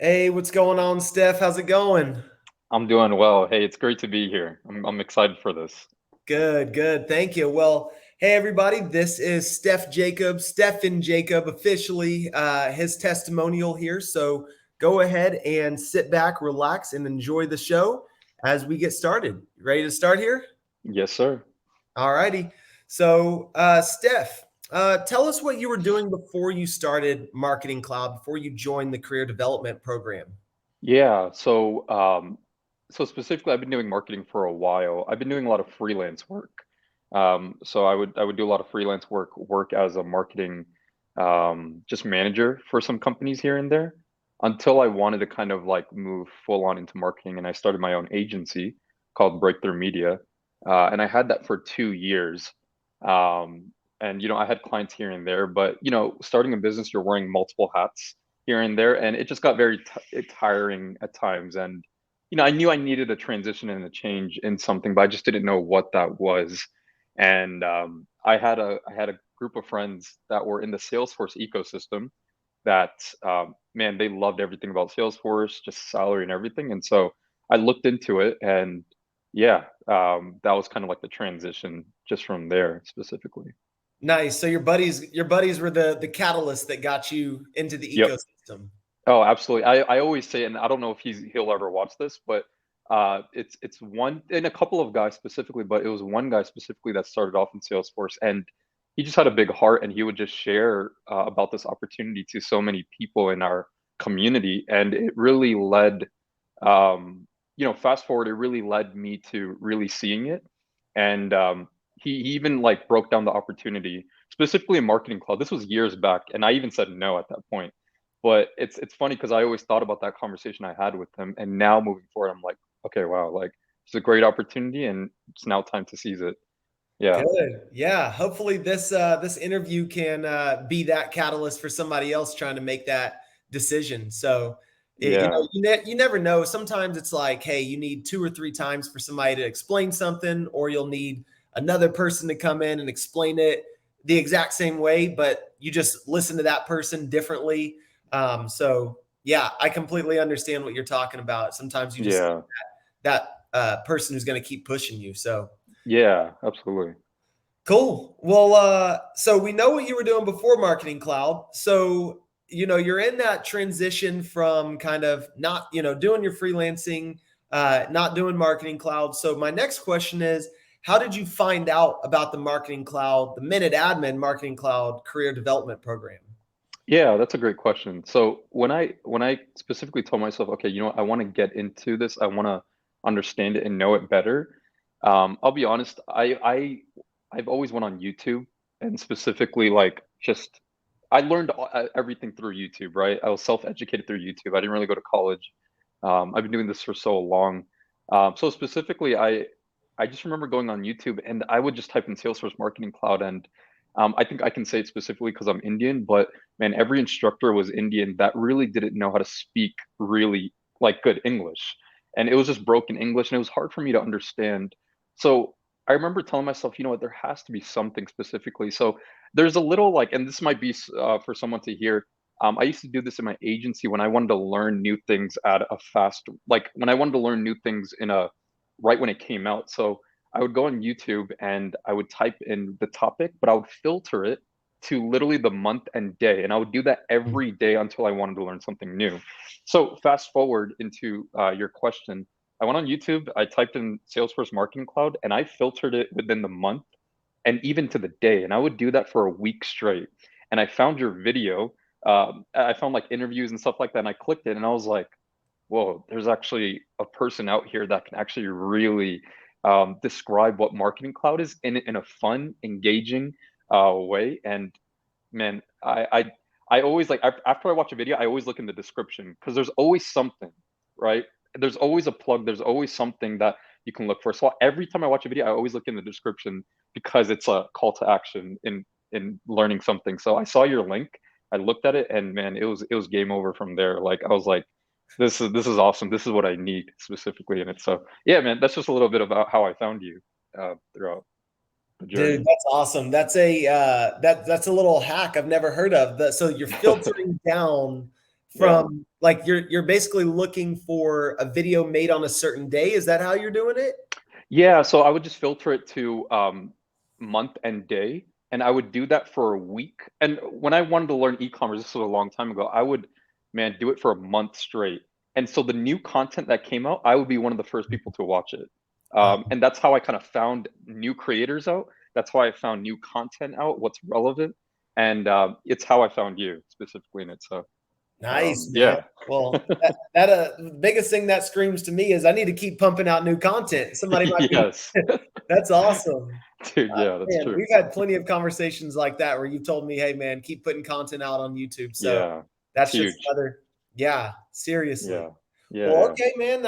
Hey, what's going on, Steph? How's it going? I'm doing well. Hey, it's great to be here. I'm excited for this. Good, good. Thank you. Well, hey, everybody. This is Stephin Jacob, officially his testimonial here. So go ahead and sit back, relax, and enjoy the show as we get started. Ready to start here? Yes, sir. All righty. So, Steph, tell us what you were doing before you started Marketing Cloud, before you joined the career development program. Yeah, so specifically I've been doing marketing for a while. I've been doing a lot of freelance work. So I would do a lot of freelance work as a marketing just manager for some companies here and there until I wanted to kind of like move full on into marketing and I started my own agency called Breakthrough Media. And I had that for 2 years. And I had clients here and there, but starting a business, you're wearing multiple hats here and there, and it just got very tiring at times. And I knew I needed a transition and a change in something, but I just didn't know what that was. And I had a group of friends that were in the Salesforce ecosystem that man, they loved everything about Salesforce, just salary and everything. And so I looked into it, and yeah, that was kind of like the transition just from there specifically. Nice. So your buddies were the catalyst that got you into the Yep. ecosystem. Oh, absolutely. I always say, and I don't know if he'll ever watch this, but it's one and a couple of guys specifically, but it was one guy specifically that started off in Salesforce, and he just had a big heart, and he would just share about this opportunity to so many people in our community, and it really led, fast forward, it really led me to really seeing it, and he even like broke down the opportunity specifically in Marketing Cloud. This was years back, and I even said no at that point. But it's funny because I always thought about that conversation I had with him, and now moving forward, I'm like, okay, wow, like it's a great opportunity, and it's now time to seize it. Yeah, Good. Yeah. Hopefully this interview can be that catalyst for somebody else trying to make that decision. So yeah, you never know. Sometimes it's like, hey, you need two or three times for somebody to explain something, or you'll need another person to come in and explain it the exact same way, but you just listen to that person differently. So yeah, I completely understand what you're talking about. Sometimes you just yeah, that person who's going to keep pushing you. So yeah, absolutely. cool. Well, so we know what you were doing before Marketing Cloud. So, you're in that transition from kind of not, doing your freelancing, not doing Marketing Cloud. So, my next question is, how did you find out about the Marketing Cloud, the MinuteAdmin Marketing Cloud career development program? Yeah, that's a great question. So when I specifically told myself, okay, I want to get into this, I want to understand it and know it better. I'll be honest, I've always went on YouTube and specifically like just I learned everything through YouTube, right? I was self-educated through YouTube. I didn't really go to college. I've been doing this for so long. So specifically, I just remember going on YouTube and I would just type in Salesforce Marketing Cloud, and I think I can say it specifically because I'm Indian, but man, every instructor was Indian that really didn't know how to speak really like good English. And it was just broken English and it was hard for me to understand. So I remember telling myself, you know what, there has to be something specifically. So there's a little like, and this might be for someone to hear. I used to do this in my agency when I wanted to learn new things at a fast, like when I wanted to learn new things in a right when it came out. So I would go on YouTube and I would type in the topic, but I would filter it to literally the month and day. And I would do that every day until I wanted to learn something new. So fast forward into your question. I went on YouTube, I typed in Salesforce Marketing Cloud, and I filtered it within the month and even to the day. And I would do that for a week straight. And I found your video. I found like interviews and stuff like that. And I clicked it and I was like, whoa, there's actually a person out here that can actually really describe what Marketing Cloud is in a fun, engaging way. And man, I always like after I watch a video, I always look in the description because there's always something, right? There's always a plug. There's always something that you can look for. So every time I watch a video, I always look in the description because it's a call to action in learning something. So I saw your link, I looked at it, and man, it was game over from there. Like I was like, this is awesome. This is what I need specifically in it. So yeah, man, that's just a little bit about how I found you throughout the Dude, journey. that's awesome. That's a that's a little hack I've never heard of. So you're Yeah. from like you're basically looking for a video made on a certain day. Is that how you're doing it? Yeah, so I would just filter it to month and day, and I would do that for a week. And when I wanted to learn e-commerce, this was a long time ago, I would, man, do it for a month straight. And so the new content that came out, I would be one of the first people to watch it. And that's how I kind of found new creators out. That's how I found new content out, what's relevant. And it's how I found you specifically in it. So Nice, man. yeah. Well, the biggest thing that screams to me is I need to keep pumping out new content. Somebody might be. Yes. That's awesome. Dude, yeah, that's Man, true. we've had plenty of conversations like that where you've told me, "Hey, man, keep putting content out on YouTube." So Yeah. It's that's just huge. another, yeah, seriously. Yeah. Yeah, Well, yeah. okay, man.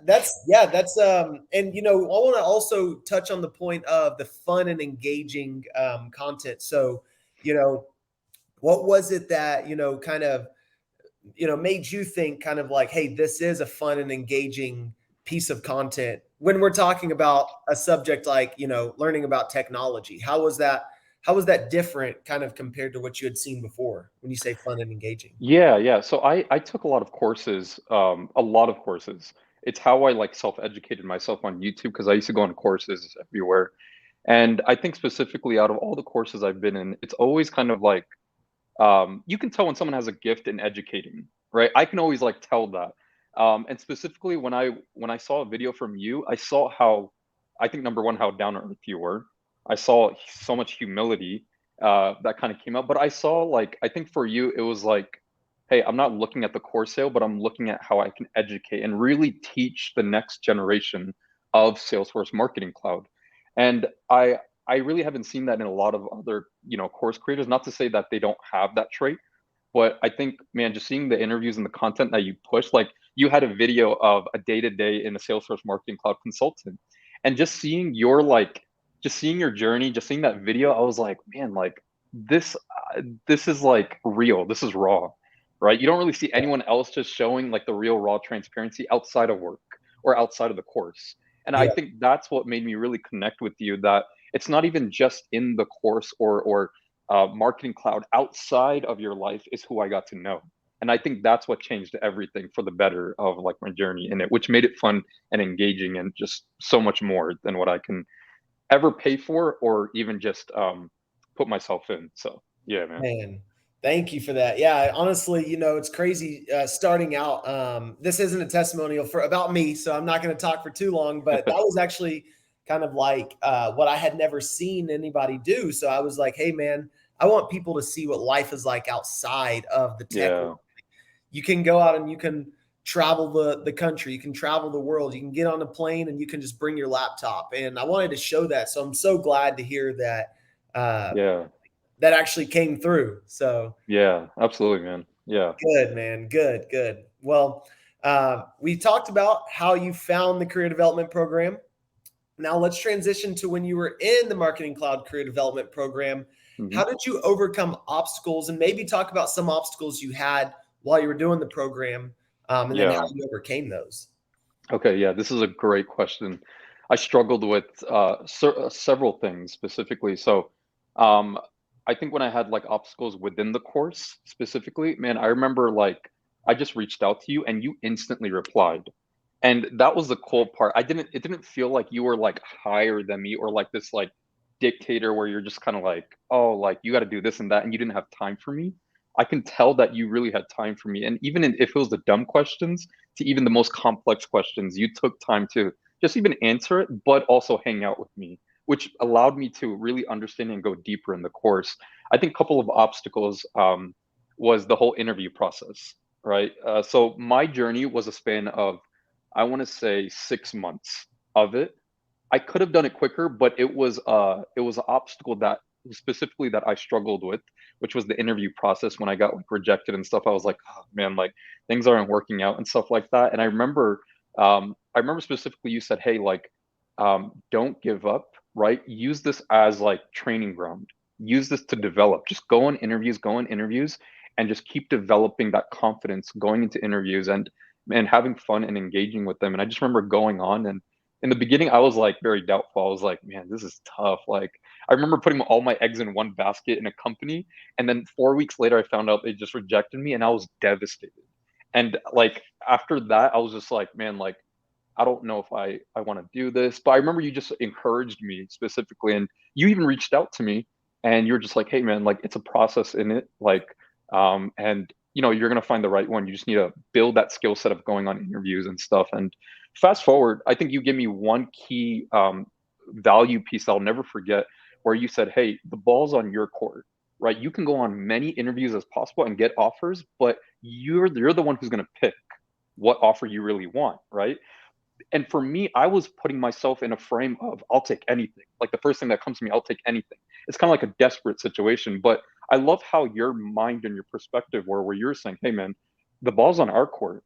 That's and I want to also touch on the point of the fun and engaging content. So, you know, what was it that kind of made you think kind of like, hey, this is a fun and engaging piece of content when we're talking about a subject like, learning about technology? How was that different kind of compared to what you had seen before when you say fun and engaging? Yeah, yeah. So I took a lot of courses, a lot of courses. It's how I like self-educated myself on YouTube because I used to go on courses everywhere. And I think specifically out of all the courses I've been in, it's always kind of like you can tell when someone has a gift in educating, right? I can always like tell that. And specifically when I saw a video from you, I saw how I think number one how down to earth you were. I saw so much humility that kind of came out. But I saw like I think for you it was like, hey, I'm not looking at the course sale, but I'm looking at how I can educate and really teach the next generation of Salesforce Marketing Cloud. And I really haven't seen that in a lot of other, course creators. Not to say that they don't have that trait, but I think, man, just seeing the interviews and the content that you push, like you had a video of a day to day in a Salesforce Marketing Cloud consultant, and just seeing your journey, just seeing that video, I was like, man, like this is like real. This is raw, right? You don't really see anyone else just showing like the real raw transparency outside of work or outside of the course. And I Yeah, think that's what made me really connect with you. That it's not even just in the course or marketing cloud outside of your life is who I got to know. And I think that's what changed everything for the better of like my journey in it, which made it fun and engaging and just so much more than what I can ever pay for or even just put myself in. So yeah, man. man. Thank you for that. Yeah, honestly, it's crazy starting out. This isn't a testimonial for about me, so I'm not going to talk for too long. But that was actually kind of like what I had never seen anybody do. So I was like, hey, man, I want people to see what life is like outside of the tech world. Yeah. You can go out and you can travel the country, you can travel the world, you can get on a plane and you can just bring your laptop. And I wanted to show that. So I'm so glad to hear that uh, Yeah. that actually came through. So Yeah. Absolutely, man. Yeah. good, man. Good, good. Well, we talked about how you found the career development program. Now let's transition to when you were in the Marketing Cloud career development program. Hmm. How did you overcome obstacles, and maybe talk about some obstacles you had while you were doing the program, and then how Yeah. you overcame those? Okay. Yeah. This is a great question. I struggled with several things specifically. So, um, I think when I had like obstacles within the course specifically, man, I remember like I just reached out to you and you instantly replied. And that was the cool part. It didn't feel like you were like higher than me or like this like dictator where you're just kind of like, oh, like you got to do this and that, and you didn't have time for me. I can tell that you really had time for me. And if it was the dumb questions to even the most complex questions, you took time to just even answer it, but also hang out with me, which allowed me to really understand and go deeper in the course. I think a couple of obstacles was the whole interview process, right? So my journey was a span of I want to say 6 months of it. I could have done it quicker, but it was an obstacle that specifically that I struggled with, which was the interview process when I got like rejected and stuff. I was like, oh man, like things aren't working out and stuff like that. And I remember specifically you said, hey, like don't give up, right? Use this as like training ground. Use this to develop. Just go on interviews, and just keep developing that confidence going into interviews and having fun and engaging with them. And I just remember going on and in the beginning, I was like very doubtful. I was like, man, this is tough. Like, I remember putting all my eggs in one basket in a company. And then 4 weeks later, I found out they just rejected me and I was devastated. And like after that, I was just like, man, like I don't know if I want to do this. But I remember you just encouraged me specifically, and you even reached out to me, and you're just like, hey man, like it's a process in it, like and you're gonna find the right one. You just need to build that skill set of going on interviews and stuff. And fast forward, I think you give me one key value piece I'll never forget, where you said, hey, the ball's on your court, right? You can go on many interviews as possible and get offers, but you're the one who's gonna pick what offer you really want, right? And for me, I was putting myself in a frame of I'll take anything. Like the first thing that comes to me, I'll take anything. It's kind of like a desperate situation. But I love how your mind and your perspective were, where you're saying, hey man, the ball's on our court.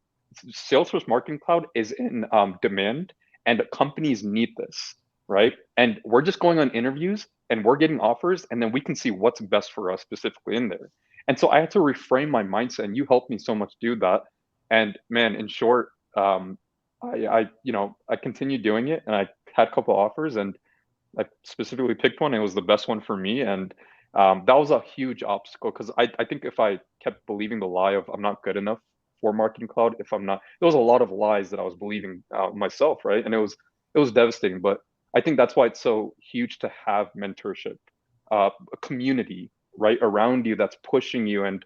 Salesforce Marketing Cloud is in demand, and companies need this, right? And we're just going on interviews and we're getting offers, and then we can see what's best for us specifically in there. And so I had to reframe my mindset, and you helped me so much do that. And man, in short, I continued doing it, and I had a couple offers, and I specifically picked one. It was the best one for me, and that was a huge obstacle because I think if I kept believing the lie of I'm not good enough for Marketing Cloud, if I'm not, there was a lot of lies that I was believing myself, right? And it was devastating. But I think that's why it's so huge to have mentorship, a community right around you that's pushing you and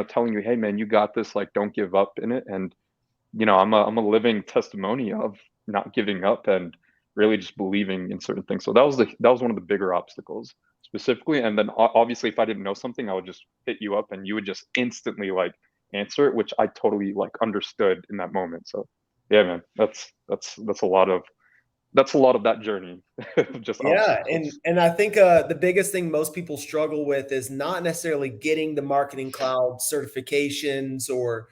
telling you, hey man, you got this. Like, don't give up in it. And I'm a living testimony of not giving up and really just believing in certain things. So that was one of the bigger obstacles specifically. And then obviously, if I didn't know something, I would just hit you up and you would just instantly like answer it, which I totally like understood in that moment. So yeah, man, that's a lot of that journey, just Yeah, and obstacles. and I think the biggest thing most people struggle with is not necessarily getting the marketing cloud certifications or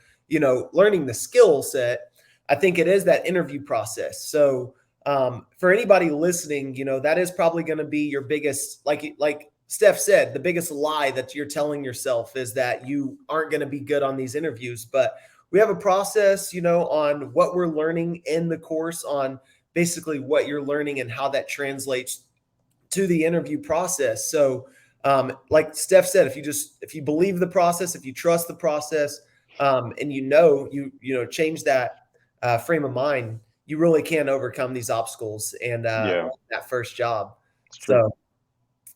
learning the skill set. I think it is that interview process. So for anybody listening, that is probably going to be your biggest, like Steph said, the biggest lie that you're telling yourself is that you aren't going to be good on these interviews. But we have a process, on what we're learning in the course on basically what you're learning and how that translates to the interview process. So, like Steph said, if you believe the process, if you trust the process, and change that frame of mind, you really can overcome these obstacles and Yeah, that first job. it's true. So,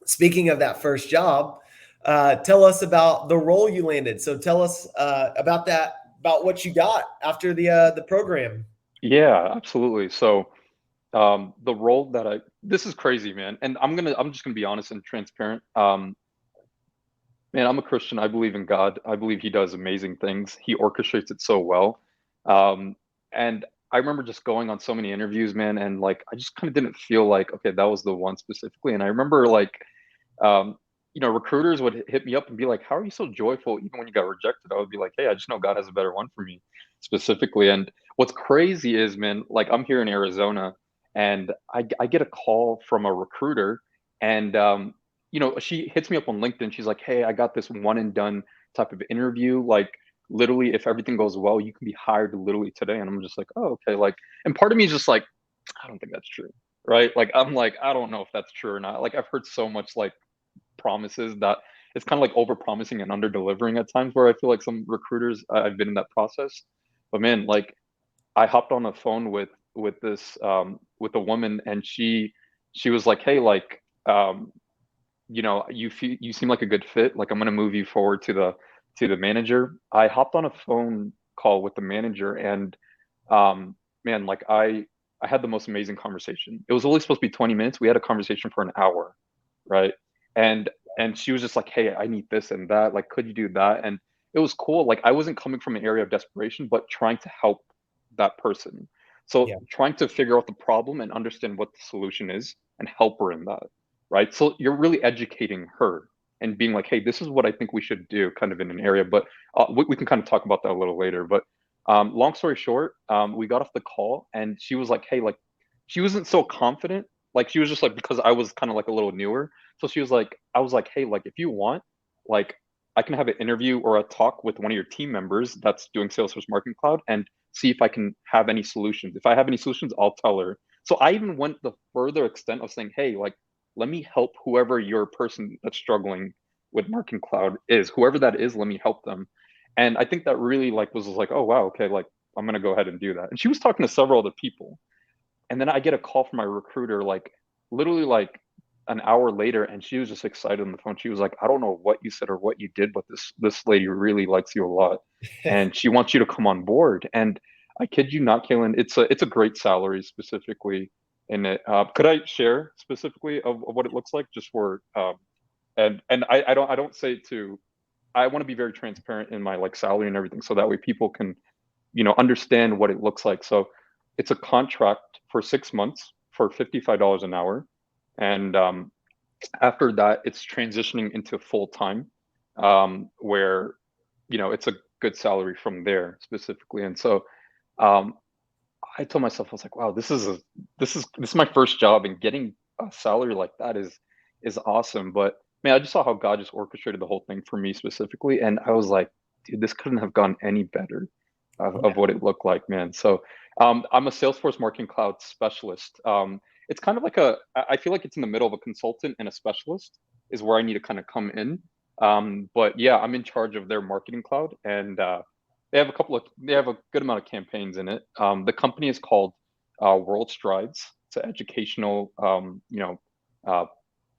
speaking of that first job, tell us about the role you landed. So, tell us about that, about what you got after the program. Yeah, absolutely. So the role that this is crazy, man. And I'm just gonna be honest and transparent. Man, I'm a Christian. I believe in God. I believe He does amazing things. He orchestrates it so well. And I remember just going on so many interviews, man, and like I just kind of didn't feel like, okay, that was the one specifically. And I remember like recruiters would hit me up and be like, how are you so joyful even when you got rejected? I would be like, hey, I just know God has a better one for me specifically. And what's crazy is, man, like I'm here in Arizona, and I get a call from a recruiter, and she hits me up on LinkedIn. She's like, hey, I got this one and done type of interview. Like literally, if everything goes well, you can be hired literally today. And I'm just like, oh, okay. Like, and part of me is just like, I don't think that's true. Right. Like, I'm like, I don't know if that's true or not. Like, I've heard so much like promises that it's kind of like over promising and under delivering at times, where I feel like some recruiters, I've been in that process. But man, like I hopped on the phone with this with a woman, and she was like, hey, like you seem like a good fit. Like I'm gonna move you forward to the manager. I hopped on a phone call with the manager, and man, like I had the most amazing conversation. It was only supposed to be 20 minutes. We had a conversation for an hour, right? And and she was just like, hey, I need this and that. Like, could you do that? And it was cool. Like I wasn't coming from an area of desperation, but trying to help that person. So Yeah. trying to figure out the problem and understand what the solution is and help her in that, right? So you're really educating her and being like, hey, this is what I think we should do, kind of in an area. But we can kind of talk about that a little later. But long story short, we got off the call, and she was like, hey, like she wasn't so confident. Like she was just like, because I was kind of like a little newer. So she was like, I was like, hey, like if you want, like I can have an interview or a talk with one of your team members that's doing Salesforce Marketing Cloud and see if I can have any solutions. If I have any solutions, I'll tell her. So I even went the further extent of saying, hey, like let me help whoever your person that's struggling with Marketing Cloud is, whoever that is, let me help them. And I think that really like was like, oh wow, okay, like I'm gonna go ahead and do that. And she was talking to several other people, and then I get a call from my recruiter, like literally like an hour later, and she was just excited on the phone. She was like, I don't know what you said or what you did, but this lady really likes you a lot, and she wants you to come on board. And I kid you not, Kaylin, it's a great salary specifically in it. Could I share specifically of what it looks like just for and I don't say it to I want to be very transparent in my like salary and everything, so that way people can understand what it looks like. So it's a contract for 6 months for $55 an hour, and after that, it's transitioning into full time, where it's a good salary from there specifically. And so um, I told myself, I was like, wow, this is my first job, and getting a salary like that is awesome. But man, I just saw how God just orchestrated the whole thing for me specifically, and I was like, dude, this couldn't have gone any better of what it looked like, man. So I'm a Salesforce Marketing Cloud specialist. It's kind of like I feel like it's in the middle of a consultant and a specialist is where I need to kind of come in. But yeah, I'm in charge of their marketing cloud, and they have a good amount of campaigns in it. The company is called World Strides. It's an educational, uh,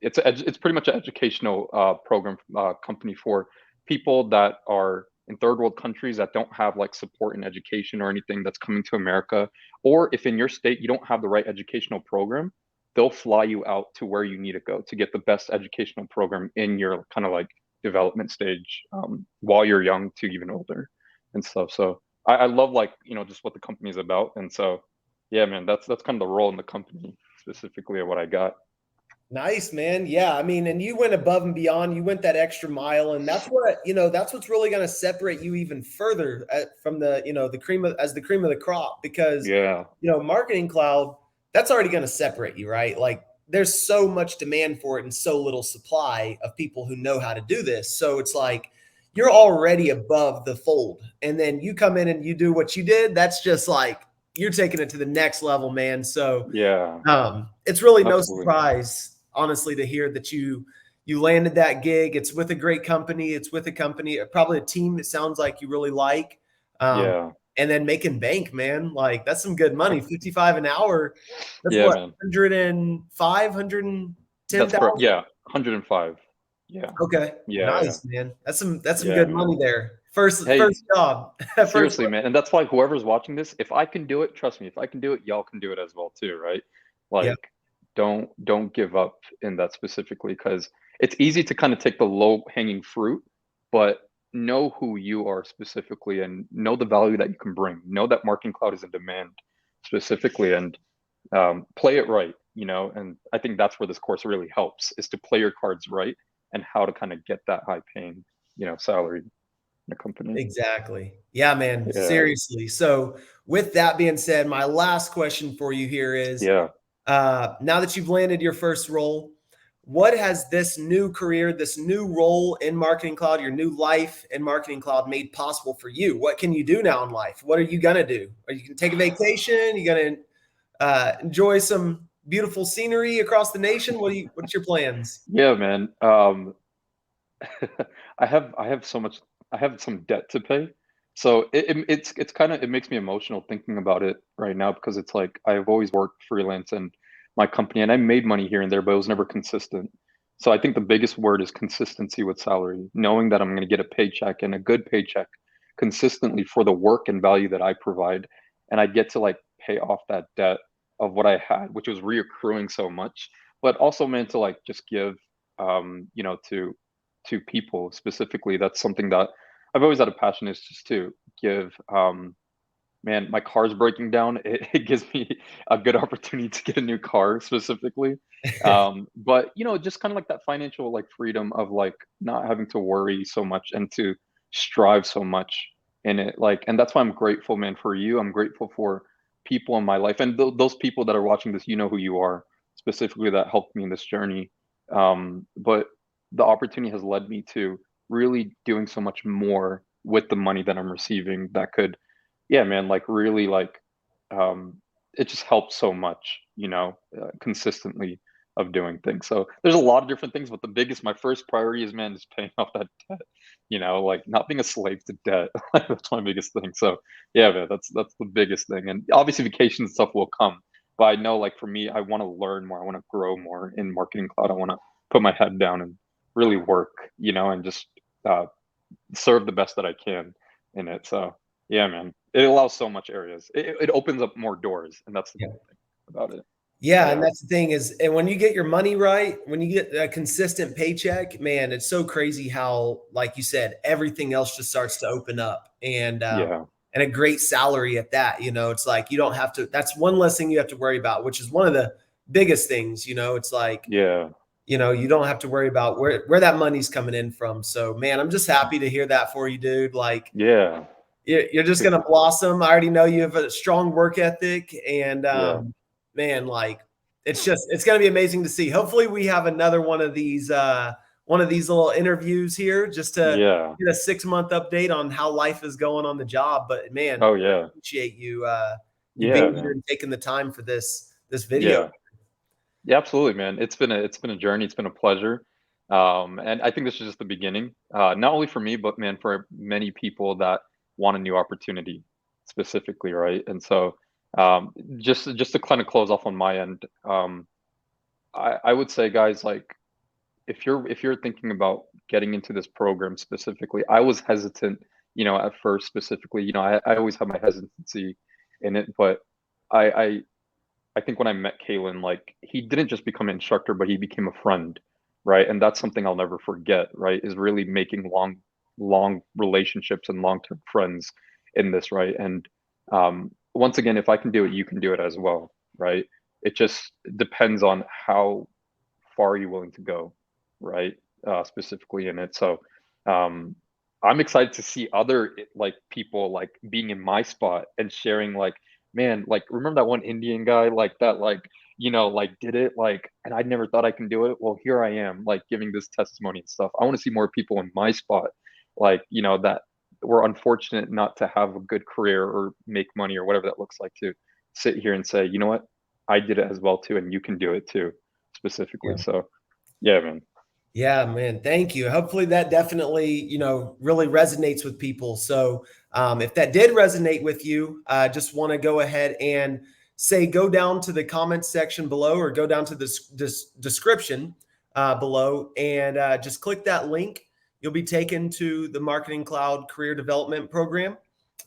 it's pretty much an educational program company for people that are in third world countries that don't have like support in education or anything that's coming to America. Or if in your state you don't have the right educational program, they'll fly you out to where you need to go to get the best educational program in your kind of like development stage, while you're young to even older and stuff. So I love like just what the company is about. And so yeah, man, that's kind of the role in the company specifically of what I got. Nice, man. Yeah, I mean, and you went above and beyond. You went that extra mile, and that's that's what's really going to separate you even further from the cream as the cream of the crop. Because Yeah, marketing cloud, that's already going to separate you, right? Like, there's so much demand for it and so little supply of people who know how to do this. So it's like you're already above the fold, and then you come in and you do what you did. That's just like you're taking it to the next level, man. So yeah, it's really no absolutely. surprise, honestly, to hear that you landed that gig. It's with a great company. It's with a company, probably a team that sounds like you really like. Um, Yeah, and then making bank, man. Like, that's some good money. 55 an hour. That's yeah, what, man. 105, That's correct. 110,000? Yeah, 105. Yeah, Okay. yeah, yeah, Nice, man. That's some yeah, good man. money there. First Hey, first job. First seriously, man. And that's why whoever's watching this, if I can do it, trust me, if I can do it, y'all can do it as well too, right? yeah, Like, don't give up in that specifically, because it's easy to kind of take the low hanging fruit, but know who you are specifically and know the value that you can bring. Know that marketing cloud is in demand specifically, and play it right, and I think that's where this course really helps, is to play your cards right and how to kind of get that high paying, salary in a company. exactly. Yeah, man. Yeah, Seriously. So, with that being said, my last question for you here is, yeah. now that you've landed your first role, what has this new career, this new role in Marketing Cloud, your new life in Marketing Cloud made possible for you? What can you do now in life? What are you going to do? Are you going to take a vacation? You going to enjoy some beautiful scenery across the nation? What's your plans? Yeah, man. I have so much. I have some debt to pay, so it's kind of, it makes me emotional thinking about it right now, because it's like I've always worked freelance and my company, and I made money here and there, but it was never consistent. So I think the biggest word is consistency with salary, knowing that I'm going to get a paycheck, and a good paycheck consistently for the work and value that I provide, and I get to like pay off that debt of what I had, which was reaccruing so much, but also meant to like just give, to people specifically. That's something that I've always had a passion, is just to give. Man, my car's breaking down. It gives me a good opportunity to get a new car specifically. But just kind of like that financial like freedom of like not having to worry so much and to strive so much in it. Like, and that's why I'm grateful, man, for you. I'm grateful for people in my life, and those people that are watching this, you know who you are specifically, that helped me in this journey. But the opportunity has led me to really doing so much more with the money that I'm receiving, that could, yeah, man, like really like, it just helps so much, consistently. of doing things. So there's a lot of different things, but my first priority is, man, is paying off that debt. Like not being a slave to debt. Like that's my biggest thing. So yeah, man, that's the biggest thing. And obviously vacation stuff will come. But I know, like for me, I want to learn more. I want to grow more in Marketing Cloud. I want to put my head down and really work, and just uh, serve the best that I can in it. So yeah, man, it allows so much areas. It opens up more doors, and that's the Yeah. cool thing about it. Yeah, and Yeah, that's the thing is, and when you get your money right, when you get a consistent paycheck, man, it's so crazy how, like you said, everything else just starts to open up, yeah, and a great salary at that. It's like you don't have to. That's one less thing you have to worry about, which is one of the biggest things. It's like yeah, you don't have to worry about where that money's coming in from. So, man, I'm just happy to hear that for you, dude. Like yeah, you're just gonna blossom. I already know you have a strong work ethic, and yeah, man, like it's gonna be amazing to see. Hopefully, we have another one of these little interviews here just to yeah. get a 6-month update on how life is going on the job. But man, Oh I yeah, appreciate you yeah, being here man. and taking the time for this video. Yeah, yeah, absolutely, man. It's been a journey. It's been a pleasure. And I think this is just the beginning. Not only for me, but man, for many people that want a new opportunity specifically, right? And so, just to kind of close off on my end, I would say, guys, like if you're thinking about getting into this program specifically, I was hesitant, at first specifically. I always have my hesitancy in it, but I, I I think when I met Kalen, like he didn't just become an instructor, but he became a friend, right? And that's something I'll never forget, right? Is really making long relationships and long-term friends in this, right? And once again, if I can do it, you can do it as well, right? It just depends on how far you're willing to go, right? Specifically in it. So um, I'm excited to see other like people like being in my spot and sharing like, man, like remember that one Indian guy like that, like like did it like, and I never thought I can do it. Well, here I am, like giving this testimony and stuff. I want to see more people in my spot, like that were unfortunate not to have a good career or make money or whatever that looks like, to sit here and say, you know what, I did it as well too, and you can do it too, specifically. So yeah, man. Yeah, man. Thank you. Hopefully that definitely, really resonates with people. So if that did resonate with you, just want to go ahead and say, go down to the comments section below or go down to this description below and just click that link. You'll be taken to the Marketing Cloud Career Development Program.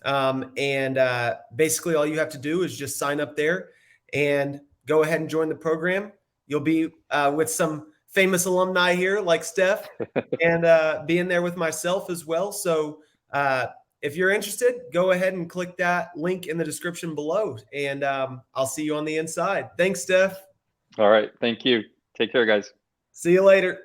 And basically all you have to do is just sign up there and go ahead and join the program. You'll be with some famous alumni here like Steph and being there with myself as well. So if you're interested, go ahead and click that link in the description below and I'll see you on the inside. Thanks, Steph. All right. Thank you. Take care, guys. See you later.